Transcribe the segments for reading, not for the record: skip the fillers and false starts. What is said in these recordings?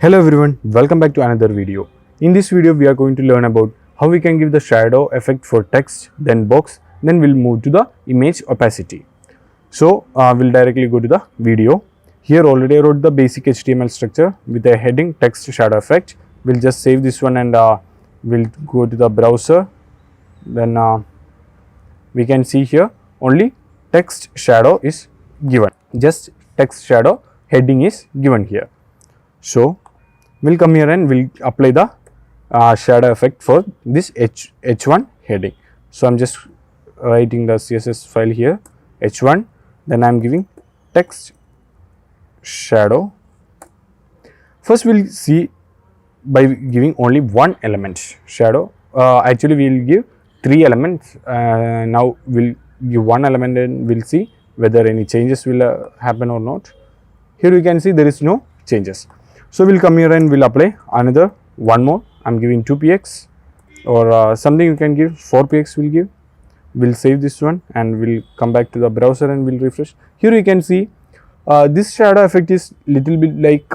Hello everyone, welcome back to another video. In this video we are going to learn about how we can give the shadow effect for text, then box, then we'll move to the image opacity. So we'll directly go to the video. Here already I wrote the basic HTML structure with a heading text shadow effect. We'll just save this one and we'll go to the browser. Then we can see here only text shadow is given. Just text shadow heading is given here. So we'll come here and we'll apply the shadow effect for this h1 heading. So I'm just writing the CSS file here, h1, then I'm giving text shadow. First we'll see by giving only one element shadow. Actually we'll give three elements. Now we'll give one element and we'll see whether any changes will happen or not. Here you can see there is no changes. So we'll come here and we'll apply another one more. I'm giving 2px or something you can give 4px will give. We'll save this one and we'll come back to the browser and we'll refresh. Here you can see this shadow effect is little bit like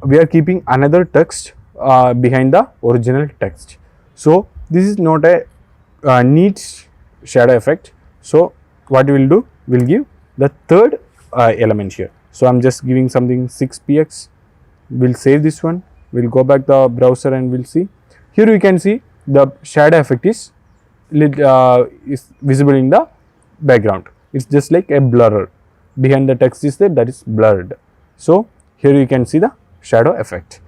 we are keeping another text behind the original text. So this is not a neat shadow effect. So what we will do, we'll give the third element here. So I'm just giving something 6px. We'll save this one. We'll go back the browser and we'll see. Here you can see the shadow effect is visible in the background. It's just like a blur. Behind the text is there, that is blurred. So here you can see the shadow effect.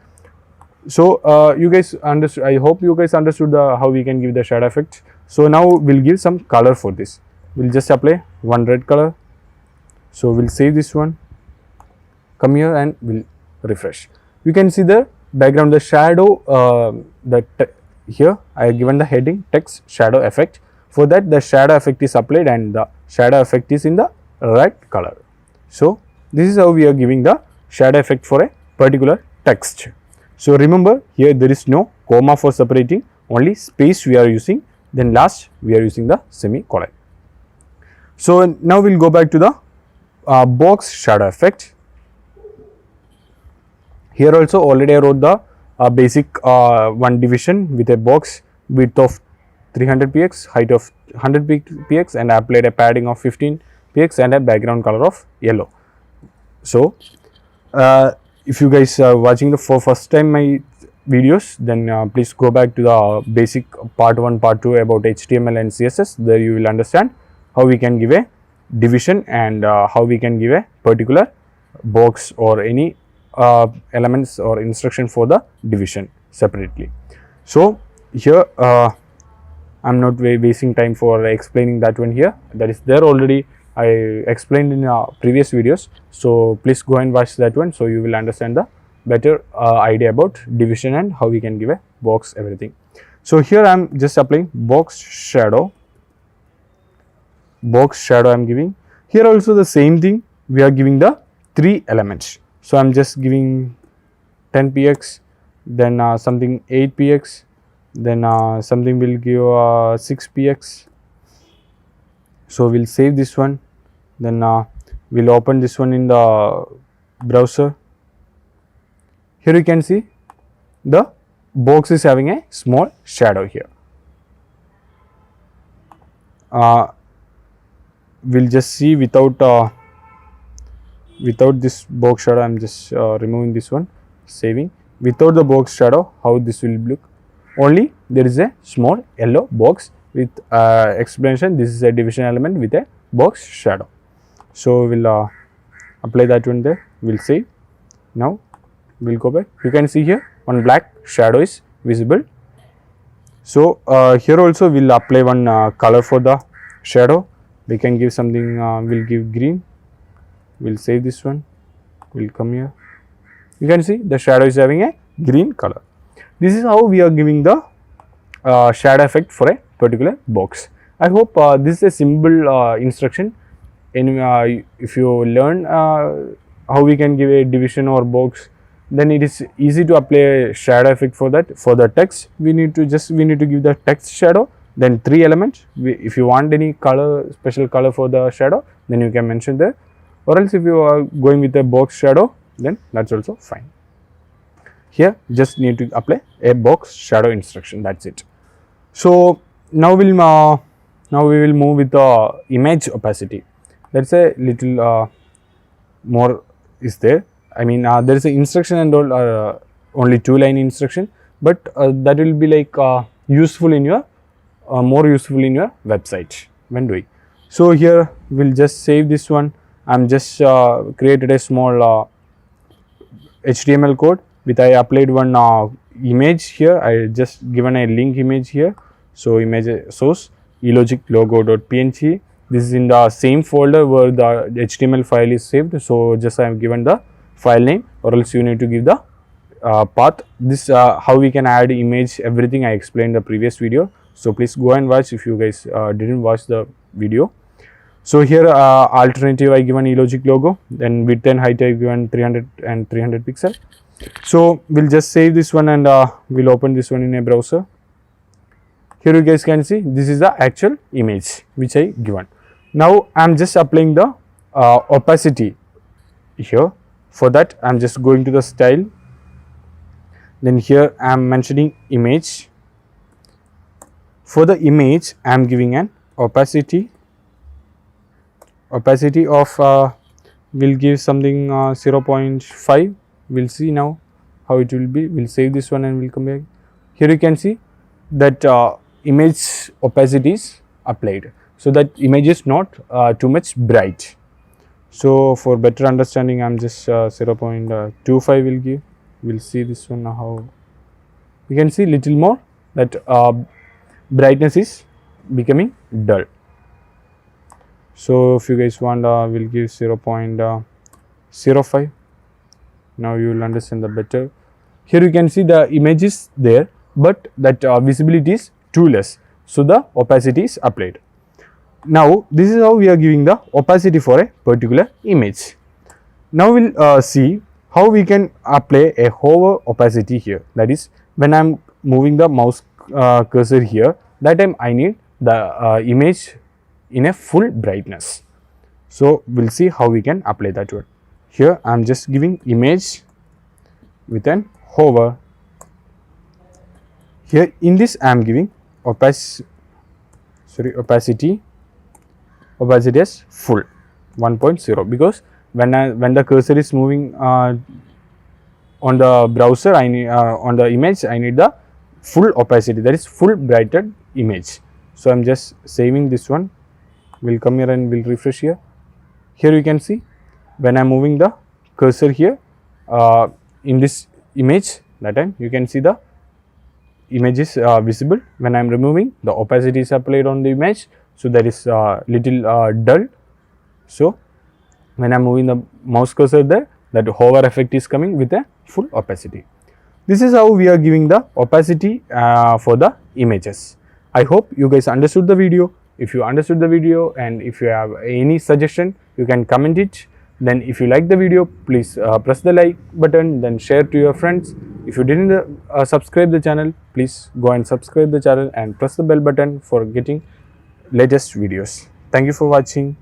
So you guys understood. I hope you guys understood how we can give the shadow effect. So now we'll give some color for this. We'll just apply one red color. So we'll save this one. Come here and we'll refresh. You can see the background, the shadow, here I have given the heading text shadow effect. For that the shadow effect is applied and the shadow effect is in the red color. So this is how we are giving the shadow effect for a particular text. So remember, here there is no comma for separating, only space we are using, then last we are using the semicolon. So now we'll go back to the box shadow effect. Here also already I wrote the basic one division with a box width of 300px, height of 100px, and I applied a padding of 15px and a background color of yellow. So if you guys are watching the first time my videos, then please go back to the basic part 1, part 2 about HTML and CSS. There you will understand how we can give a division and how we can give a particular box or any elements or instruction for the division separately. So here I'm not wasting time for explaining that one here. That is there already. I explained in previous videos. So please go and watch that one. So you will understand the better idea about division and how we can give a box everything. So here I'm just applying box shadow. Box shadow I'm giving. Here also the same thing. We are giving the three elements. So I'm just giving 10px, then something 8px, then something will give 6px. So we'll save this one, then we'll open this one in the browser. Here you can see the box is having a small shadow here. We'll just see without this box shadow. I'm just removing this one, saving. Without the box shadow, how this will look. Only there is a small yellow box with explanation. This is a division element with a box shadow. So we'll apply that one there. We'll save. Now we'll go back. You can see here one black shadow is visible. So here also we'll apply one color for the shadow. We can give something. We'll give green. We'll save this one. We'll come here. You can see the shadow is having a green color. This is how we are giving the shadow effect for a particular box. I hope this is a simple instruction. If you learn how we can give a division or box, then it is easy to apply a shadow effect for that. For the text, we need to give the text shadow, then three elements. If you want any color, special color for the shadow, then you can mention there. Or else if you are going with a box shadow, then that's also fine. Here just need to apply a box shadow instruction, that's it. So now we will move with the image opacity. Let's say little more is there. I mean there is an instruction and all, only 2-line instruction, but that will be like useful in your more useful in your website when doing. So here we'll just save this one. I'm just created a small HTML code with I applied one image here. I just given a link image here. So image source elogic logo.png. This is in the same folder where the HTML file is saved. So just I have given the file name, or else you need to give the path. This how we can add image, everything I explained in the previous video. So please go and watch if you guys didn't watch the video. So here alternative I given elogic logo, then width and height I given 300 and 300 pixel. So we'll just save this one and we'll open this one in a browser. Here you guys can see this is the actual image which I given. Now I'm just applying the opacity here. For that I'm just going to the style, then here I'm mentioning image. For the image I'm giving an opacity of we'll give something 0.5. We'll see now how it will be. We'll save this one and we'll come back. Here you can see that image opacity is applied, so that image is not too much bright. So for better understanding I'm just 0.25 will give. We'll see this one how you can see little more that brightness is becoming dull. So if you guys want we'll give 0.05. Now you will understand the better. Here you can see the image is there, but that visibility is too less, so the opacity is applied. Now this is how we are giving the opacity for a particular image. Now we'll see how we can apply a hover opacity here. That is, when I am moving the mouse cursor here, that time I need the image in a full brightness. So we'll see how we can apply that one. Here I am just giving image with an hover. Here in this I am giving opacity as full 1.0, because when the cursor is moving on the browser, I need on the image I need the full opacity, that is full brightened image. So I'm just saving this one. We'll come here and we'll refresh here. Here you can see when I'm moving the cursor here in this image, that time you can see the image is visible. When I'm removing, the opacity is applied on the image, so that is little dull. So when I'm moving the mouse cursor there, that hover effect is coming with a full opacity. This is how we are giving the opacity for the images. I hope you guys understood the video. If you understood the video and if you have any suggestion, you can comment it. Then if you like the video, please press the like button, then share to your friends. If you didn't subscribe the channel, please go and subscribe the channel and press the bell button for getting latest videos. Thank you for watching.